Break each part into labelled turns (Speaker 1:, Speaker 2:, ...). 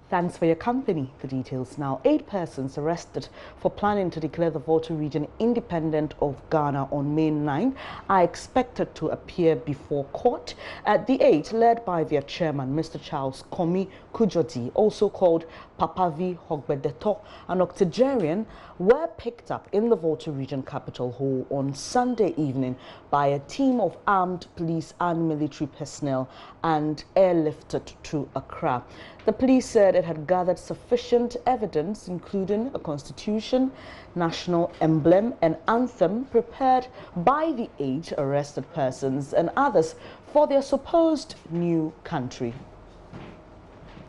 Speaker 1: Thanks for your company. The details now. 8 persons arrested for planning to declare the Volta region independent of Ghana on May 9 are expected to appear before court. The 8, led by their chairman, Mr. Charles Komi Kujoti, also called Papavi Hogbedeto, an octogenarian, were picked up in the Volta region capital hall on Sunday evening by a team of armed police and military personnel and airlifted to Accra. The police said it had gathered sufficient evidence, including a constitution, national emblem, and anthem prepared by the 8 arrested persons and others for their supposed new country.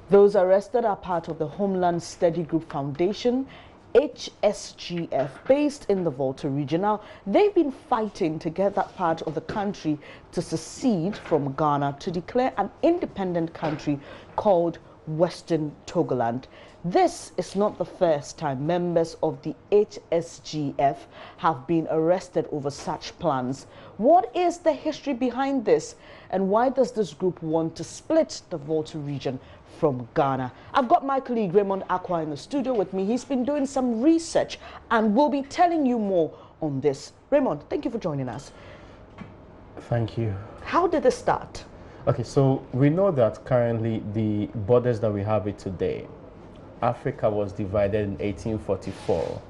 Speaker 1: Those arrested are part of the Homeland Study Group Foundation, HSGF, based in the Volta region. Now, they've been fighting to get that part of the country to secede from Ghana to declare an independent country called Western Togoland. This is not the first time members of the HSGF have been arrested over such plans. What is the history behind this, and why does this group want to split the Volta region from Ghana? I've got my colleague Raymond Akwa in the studio with me. He's been doing some research and will be telling you more on this. Raymond, thank you for joining us.
Speaker 2: Thank you.
Speaker 1: How did this start?
Speaker 2: Okay, so we know that currently the borders that we have it today, Africa was divided in 1844,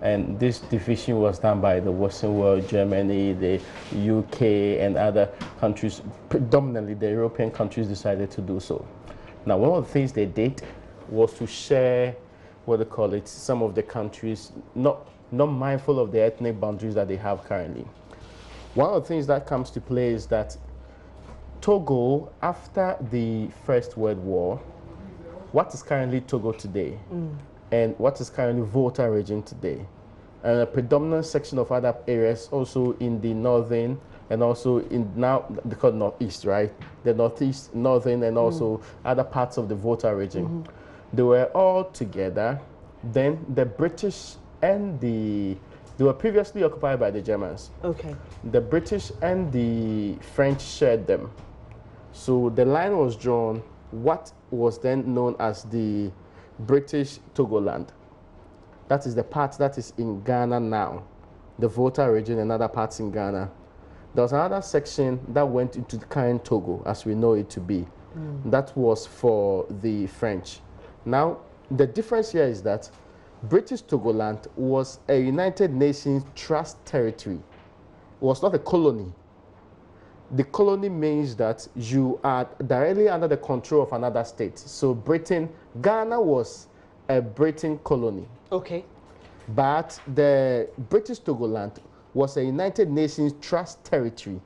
Speaker 2: and this division was done by the Western world, Germany, the UK, and other countries. Predominantly the European countries decided to do so. Now, one of the things they did was to share, what they call it, some of the countries, not mindful of the ethnic boundaries that they have currently. One of the things that comes to play is that Togo, after the First World War, what is currently Togo today, and what is currently Volta region today, and a predominant section of other areas also in the northern, and also in now they call northeast, right? The northeast, northern, and also other parts of the Volta region. They were all together. Then the British and they were previously occupied by the Germans. Okay. The British and the French shared them. So the line was drawn, what was then known as the British Togoland. That is the part that is in Ghana now, the Volta region and other parts in Ghana. There was another section that went into the current Togo, as we know it to be. That was for the French. Now, the difference here is that British Togoland was a United Nations Trust territory. It was not a colony. The colony means that you are directly under the control of another state. So Ghana was a Britain colony. Okay. But the British Togoland was a United Nations Trust territory.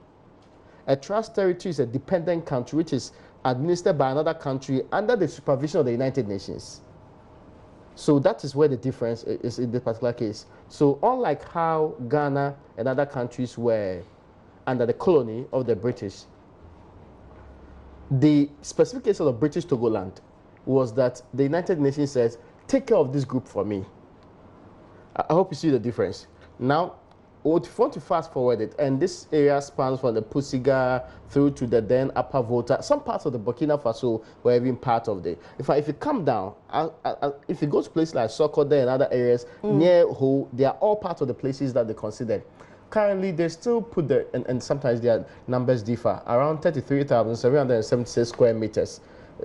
Speaker 2: A trust territory is a dependent country which is administered by another country under the supervision of the United Nations. So that is where the difference is in this particular case. So unlike how Ghana and other countries were under the colony of the British, the specific case of the British Togoland was that the United Nations says, take care of this group for me. I hope you see the difference. Now, if you want to fast forward it, and this area spans from the Pusiga through to the then Upper Volta, some parts of the Burkina Faso were even part of it. If you come down, if you go to places like Sokode and other areas near Ho, they are all part of the places that they considered. Currently, they still put and sometimes their numbers differ, around 33,776 square meters,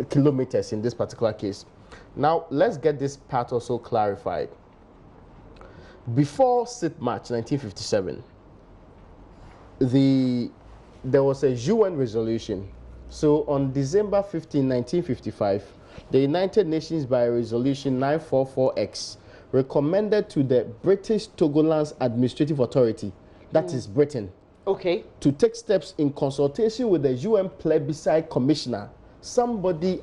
Speaker 2: kilometers in this particular case. Now, let's get this part also clarified. Before 6th March 1957, there was a UN resolution. So on December 15, 1955, the United Nations by Resolution 944X recommended to the British Togoland's Administrative Authority, that is Britain, to take steps in consultation with the UN Plebiscite Commissioner, somebody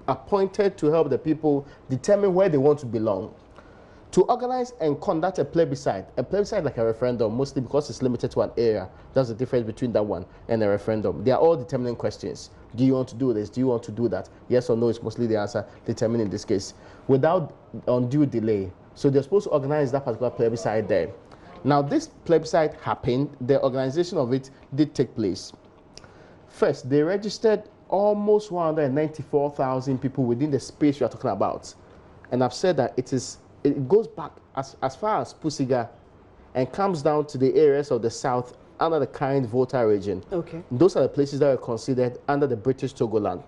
Speaker 2: appointed to help the people determine where they want to belong, to organize and conduct a plebiscite like a referendum, mostly because it's limited to an area. That's the difference between that one and a referendum. They are all determining questions. Do you want to do this? Do you want to do that? Yes or no is mostly the answer determined in this case, without undue delay. So they're supposed to organize that particular plebiscite there. Now, this plebiscite happened. The organization of it did take place. First, they registered almost 194,000 people within the space we are talking about. And I've said that it goes back as far as Pusiga and comes down to the areas of the south under the current Volta region.
Speaker 1: Okay.
Speaker 2: Those are the places that were considered under the British Togoland.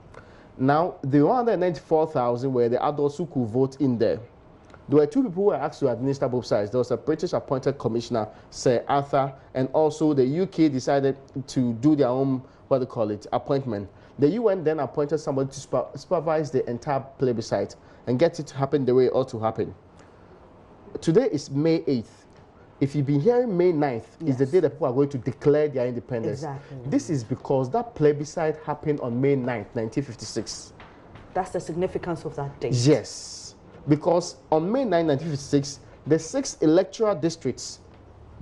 Speaker 2: Now, the 194,000 were the adults who could vote in there. There were two people who were asked to administer both sides. There was a British appointed commissioner, Sir Arthur, and also the UK decided to do their own, appointment. The UN then appointed somebody to supervise the entire plebiscite and get it to happen the way it ought to happen. Today is May 8th. If you've been hearing May 9th, is the day that people are going to declare their independence.
Speaker 1: Exactly.
Speaker 2: This is because that plebiscite happened on May 9th, 1956.
Speaker 1: That's the significance of that date.
Speaker 2: Yes, because on May 9, 1956, the 6 electoral districts,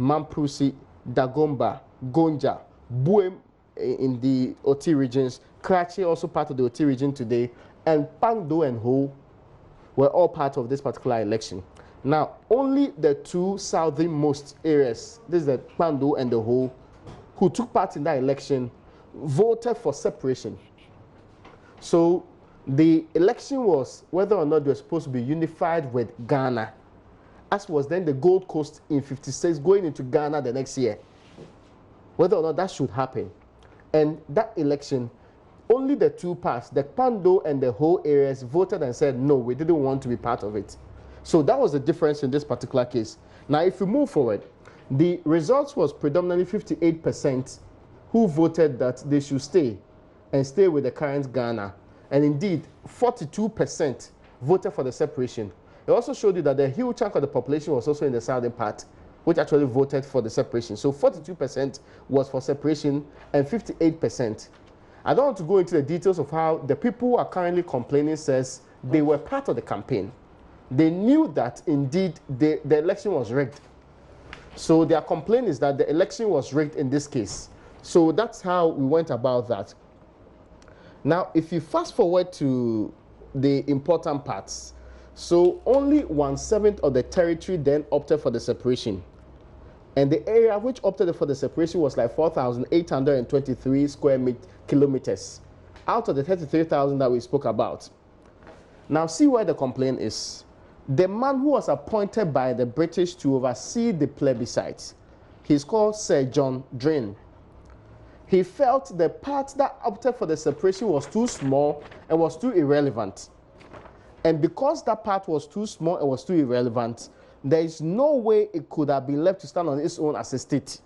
Speaker 2: Mamprusi, Dagomba, Gonja, Buem in the Oti regions, Krachi, also part of the Oti region today, and Pangdo and Ho were all part of this particular election. Now, only the two southernmost areas, this is the Pando and the Ho, who took part in that election, voted for separation. So the election was whether or not they were supposed to be unified with Ghana, as was then the Gold Coast in 56 going into Ghana the next year, whether or not that should happen. And that election, only the two parts, the Pando and the Ho areas, voted and said, no, we didn't want to be part of it. So that was the difference in this particular case. Now, if we move forward, the results was predominantly 58% who voted that they should stay and stay with the current Ghana. And indeed, 42% voted for the separation. It also showed you that the huge chunk of the population was also in the southern part, which actually voted for the separation. So 42% was for separation and 58%. I don't want to go into the details of how the people who are currently complaining says they were part of the campaign. They knew that indeed the election was rigged. So their complaint is that the election was rigged in this case. So that's how we went about that. Now, if you fast forward to the important parts, so only 1/7 of the territory then opted for the separation. And the area which opted for the separation was like 4,823 square kilometers out of the 33,000 that we spoke about. Now, see where the complaint is. The man who was appointed by the British to oversee the plebiscite, he's called Sir John Drain. He felt the part that opted for the separation was too small and was too irrelevant. And because that part was too small and was too irrelevant, there is no way it could have been left to stand on its own as a state.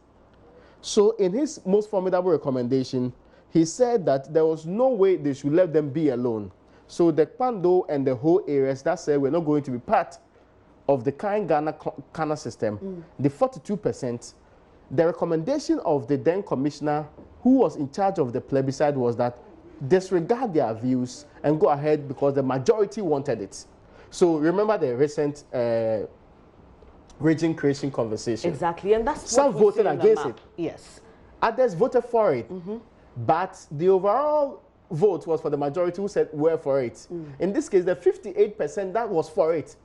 Speaker 2: So in his most formidable recommendation, he said that there was no way they should let them be alone. So the Pando and the whole areas that said we're not going to be part of the current Ghana system, the 42%, the recommendation of the then commissioner who was in charge of the plebiscite was that disregard their views and go ahead because the majority wanted it. So remember the recent region creation conversation.
Speaker 1: Exactly, and that's
Speaker 2: some
Speaker 1: what
Speaker 2: voted against it.
Speaker 1: Yes.
Speaker 2: Others voted for it. But the overall vote was for the majority who said we're for it. In this case, the 58% that was for it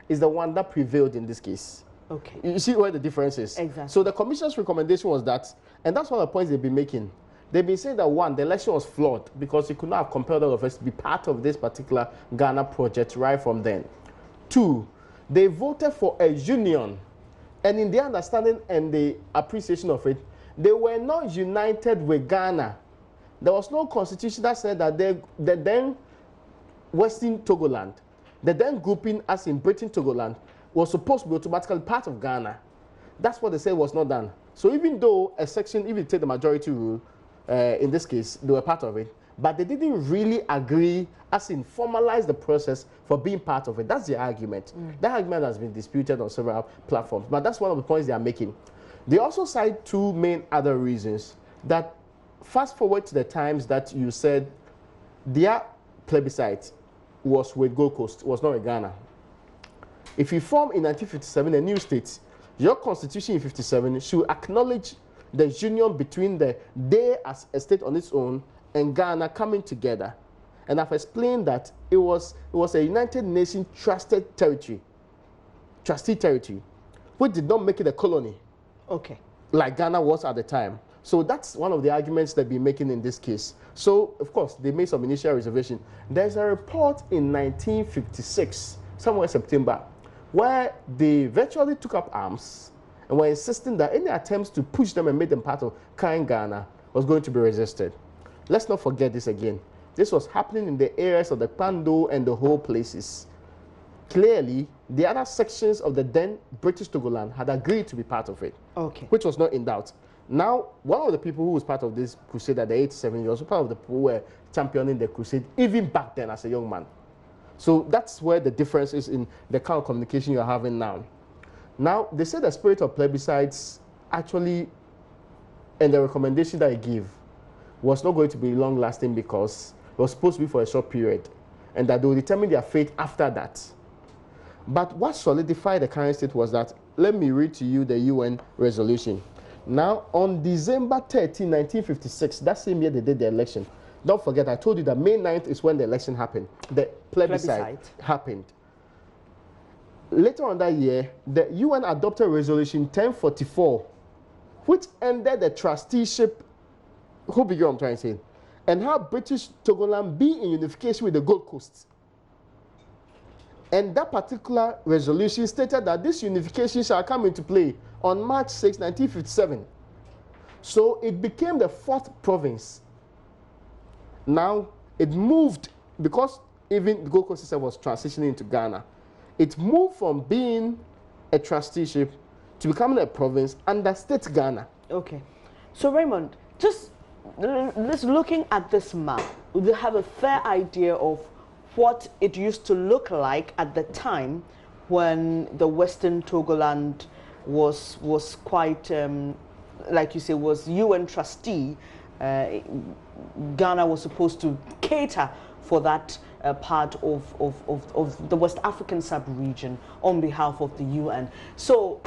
Speaker 2: is the one that prevailed in this case.
Speaker 1: Okay.
Speaker 2: You see where the difference is?
Speaker 1: Exactly.
Speaker 2: So the commissioner's recommendation was that, and that's one of the points they've been making. They've been saying that one, the election was flawed because it could not have compelled all of us to be part of this particular Ghana project right from then. Two, they voted for a union, and in their understanding and the appreciation of it, they were not united with Ghana. There was no constitution that said that the then Western Togoland, the then grouping as in Britain Togoland, was supposed to be automatically part of Ghana. That's what they said was not done. So even though a section, if you take the majority rule, in this case, they were part of it, but they didn't really agree as in formalize the process for being part of it. That's the argument. That argument has been disputed on several platforms, but that's one of the points they are making. They also cite two main other reasons that fast forward to the times that you said their plebiscite was with Gold Coast, was not with Ghana. If you form in 1957 a new state, your constitution in 57 should acknowledge the union between they as a state on its own and Ghana coming together. And I've explained that it was a United Nations trustee territory, which did not make it a colony.
Speaker 1: Okay.
Speaker 2: Like Ghana was at the time.
Speaker 3: So that's one of the arguments they've been making in this case. So, of course, they made some initial reservation. There's a report in 1956, somewhere September, where they virtually took up arms and were insisting that any attempts to push them and make them part of current Ghana was going to be resisted. Let's not forget this again. This was happening in the areas of the Pando and the whole places. Clearly, the other sections of the then British Togoland had agreed to be part of it, which was not in doubt. Now, one of the people who was part of this crusade at the age of 7 years was part of the people who were championing the crusade even back then as a young man. So that's where the difference is in the kind of communication you're having now. Now, they say the spirit of plebiscites actually, and the recommendation that I give, was not going to be long-lasting because it was supposed to be for a short period, and that they will determine their fate after that. But what solidified the current state was that, let me read to you the UN resolution. Now, on December 13, 1956, that same year they did the election. Don't forget, I told you that May 9th is when the election happened. The plebiscite happened. Later on that year, the UN adopted Resolution 1044, which ended the trusteeship. Who began what I'm trying to say? And how British Togoland be in unification with the Gold Coast. And that particular resolution stated that this unification shall come into play on March 6, 1957. So it became the 4th province. Now it moved, because even the Gold Coast system was transitioning into Ghana, it moved from being a trusteeship to becoming a province under State Ghana.
Speaker 1: Okay. So Raymond, just looking at this map, we have a fair idea of what it used to look like at the time when the Western Togoland was quite, like you say, was UN trustee. Ghana was supposed to cater for that part of the West African sub-region on behalf of the UN. So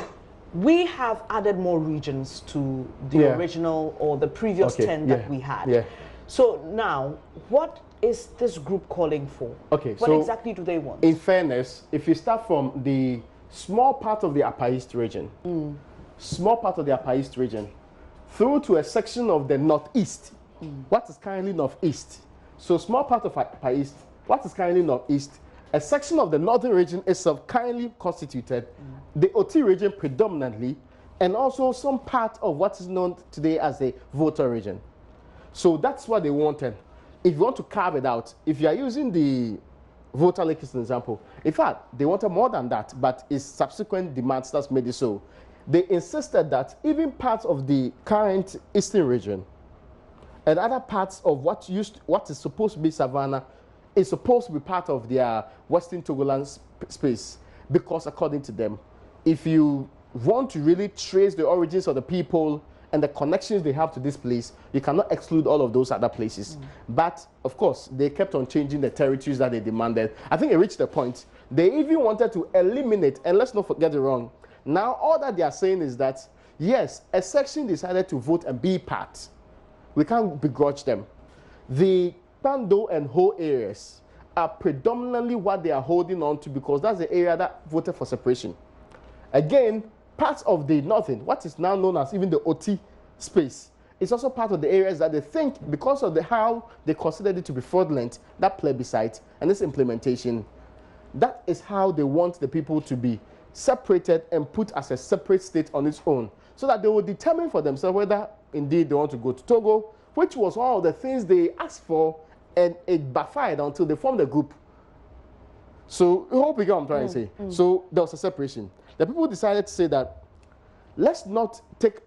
Speaker 1: we have added more regions to the original or the previous 10 that we had. So now, what is this group calling for?
Speaker 3: Okay,
Speaker 1: what exactly do they want?
Speaker 3: In fairness, if you start from the small part of the Upper East region, small part of the Upper East region, through to a section of the Northeast, what is currently Northeast. So small part of Upper East, what is currently Northeast, a section of the Northern region itself currently constituted, the Oti region predominantly, and also some part of what is known today as the Volta region. So that's what they wanted. If you want to carve it out, if you are using the Volta Lake as an example, in fact, they wanted more than that, but it's subsequent demands that's made it so. They insisted that even parts of the current Eastern region and other parts of what is supposed to be Savannah is supposed to be part of their Western Togoland space, because according to them, if you want to really trace the origins of the people and the connections they have to this place, you cannot exclude all of those other places. But of course, they kept on changing the territories that they demanded. I think it reached a point they even wanted to eliminate, and let's not get it wrong, now all that they are saying is that yes, a section decided to vote and be part. We can't begrudge them. The Pando and Ho areas are predominantly what they are holding on to, because that's the area that voted for separation. Again, parts of the northern, what is now known as even the Oti space, is also part of the areas that they think, because of how they considered it to be fraudulent, that plebiscite and this implementation, that is how they want the people to be separated and put as a separate state on its own, so that they will determine for themselves whether indeed they want to go to Togo, which was one of the things they asked for, and it backfired until they formed a group. So, I hope you get what I'm trying to say. So, there was a separation. The people decided to say that, let's not take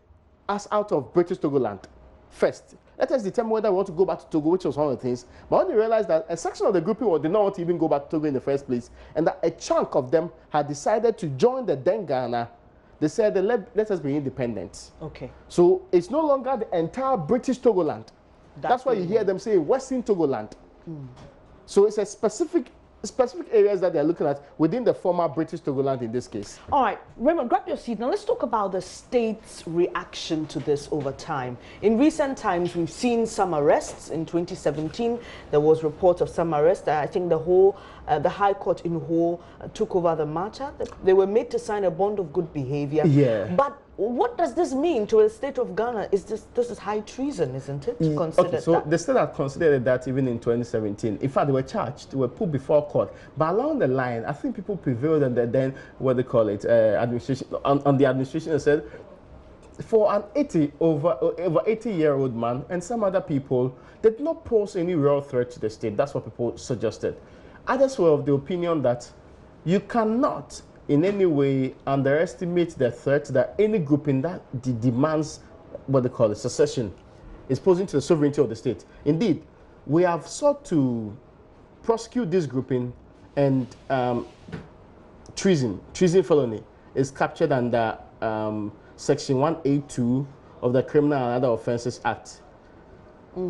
Speaker 3: us out of British Togoland first. Let us determine whether we want to go back to Togo, which was one of the things. But when they realized that a section of the grouping did not want to even go back to Togo in the first place, and that a chunk of them had decided to join the then Ghana, they said, let us be independent. Okay. So it's no longer the entire British Togoland. That's why you hear them say Western Togoland. So it's a specific areas that they're looking at within the former British Togoland in this case.
Speaker 1: All right, Raymond, grab your seat. Now let's talk about the state's reaction to this over time. In recent times, we've seen some arrests. In 2017, there was reports of some arrests. I think the High Court in Ho took over the matter. They were made to sign a bond of good behavior.
Speaker 3: Yeah.
Speaker 1: But what does this mean to a state of Ghana? This is high treason, isn't it? To consider
Speaker 3: Okay, so
Speaker 1: that.
Speaker 3: they still had considered that even in 2017. In fact, they were charged, they were put before court. But along the line, I think people prevailed, and then what they call it, administration on the administration, and said for an over 80-year-old man and some other people, they did not pose any real threat to the state. That's what people suggested. Others were of the opinion that you cannot in any way underestimate the threat that any group in that demands what they call it, secession, is posing to the sovereignty of the state. Indeed, we have sought to prosecute this grouping, and treason felony is captured under Section 182 of the Criminal and Other Offences Act.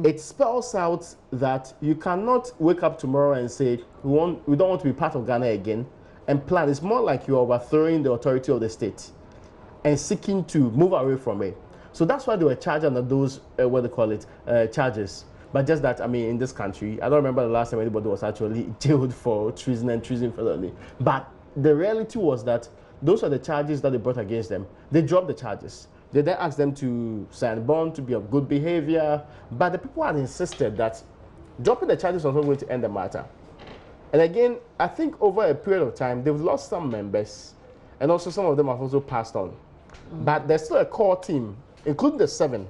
Speaker 3: It spells out that you cannot wake up tomorrow and say, we don't want to be part of Ghana again, and plan. It's more like you're overthrowing the authority of the state and seeking to move away from it. So that's why they were charged under those, what they call it, charges. But just that, I mean, in this country, I don't remember the last time anybody was actually jailed for treason and treason felony. But the reality was that those are the charges that they brought against them. They dropped the charges. They then asked them to sign bond, to be of good behavior. But the people had insisted that dropping the charges was not going to end the matter. And again, I think over a period of time, they've lost some members, and also some of them have also passed on. But there's still a core team, including the 7,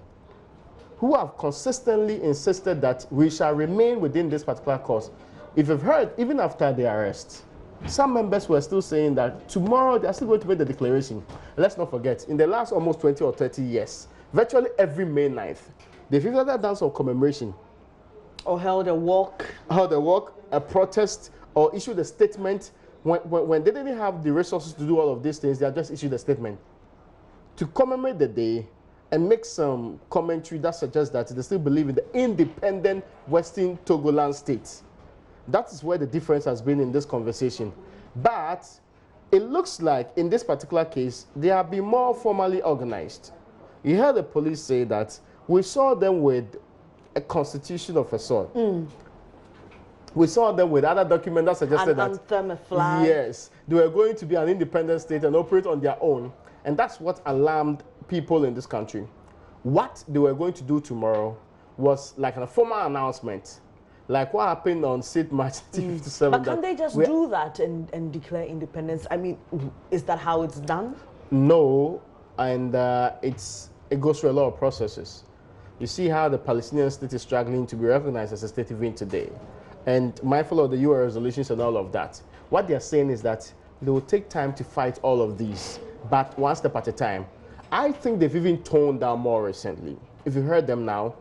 Speaker 3: who have consistently insisted that we shall remain within this particular cause. If you've heard, even after the arrest, some members were still saying that tomorrow they're still going to make the declaration. Let's not forget, in the last almost 20 or 30 years, virtually every May 9th, they've either done some commemoration,
Speaker 1: or held a walk,
Speaker 3: a protest, or issued a statement. When they didn't have the resources to do all of these things, they have just issued a statement to commemorate the day and make some commentary that suggests that they still believe in the independent Western Togoland state. That is where the difference has been in this conversation. But it looks like in this particular case, they have been more formally organized. You heard the police say that we saw them with a constitution of a sort. We saw them with other documents that suggested
Speaker 1: an anthem, a flag.
Speaker 3: Yes, they were going to be an independent state and operate on their own. And that's what alarmed people in this country. What they were going to do tomorrow was like a formal announcement, like what happened on St. March 1957.
Speaker 1: But can't they just do that and declare independence? I mean, is that how it's done?
Speaker 3: No, and it goes through a lot of processes. You see how the Palestinian state is struggling to be recognized as a state even today. And mindful of the UN resolutions and all of that. What they're saying is that they will take time to fight all of these, but one step at a time. I think they've even toned down more recently. If you heard them now,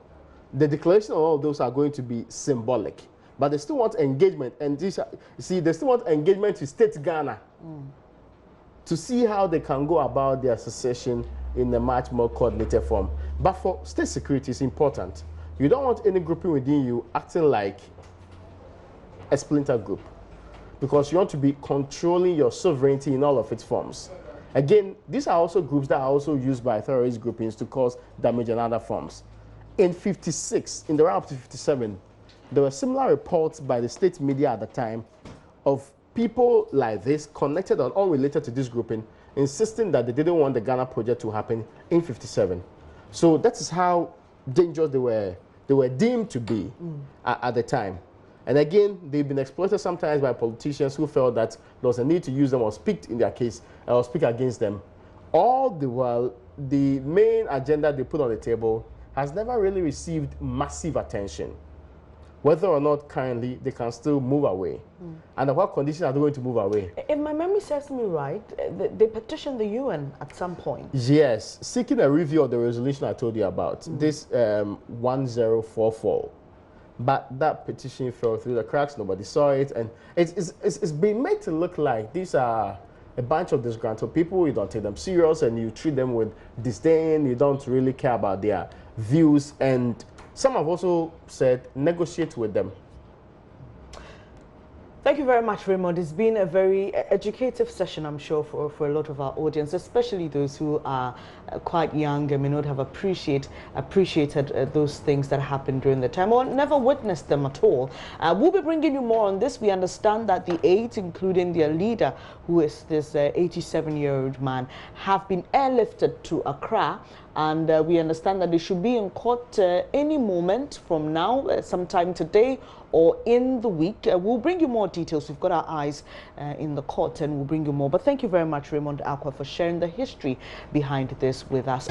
Speaker 3: the declaration of all of those are going to be symbolic, but they still want engagement. And this, see, they still want engagement to state Ghana to see how they can go about their secession in a much more coordinated form. But for state security, it's important. You don't want any grouping within you acting like a splinter group, because you want to be controlling your sovereignty in all of its forms. Again, these are also groups that are also used by terrorist groupings to cause damage in other forms. In 56, in the run up to 57, there were similar reports by the state media at the time of people like this, connected or unrelated to this grouping, insisting that they didn't want the Ghana project to happen in 57. So that is how dangerous they were deemed to be at the time. And again, they've been exploited sometimes by politicians who felt that there was a need to use them or speak in their case or speak against them. All the while, the main agenda they put on the table has never really received massive attention. Whether or not currently they can still move away. Under what conditions are they going to move away?
Speaker 1: If my memory serves me right, they petitioned the UN at some point.
Speaker 3: Yes, seeking a review of the resolution I told you about, this 1044. But that petition fell through the cracks, nobody saw it, and it's been made to look like these are a bunch of disgruntled people. You don't take them serious and you treat them with disdain. You don't really care about their views, and some have also said negotiate with them.
Speaker 1: Thank you very much, Raymond. It's been a very educative session, I'm sure, for a lot of our audience, especially those who are quite young and may not have appreciated those things that happened during the time or never witnessed them at all. We'll be bringing you more on this. We understand that the 8, including their leader, who is this 87-year-old man, have been airlifted to Accra. And we understand that they should be in court any moment from now, sometime today or in the week. We'll bring you more details. We've got our eyes in the court and we'll bring you more. But thank you very much, Raymond Aqua, for sharing the history behind this with us.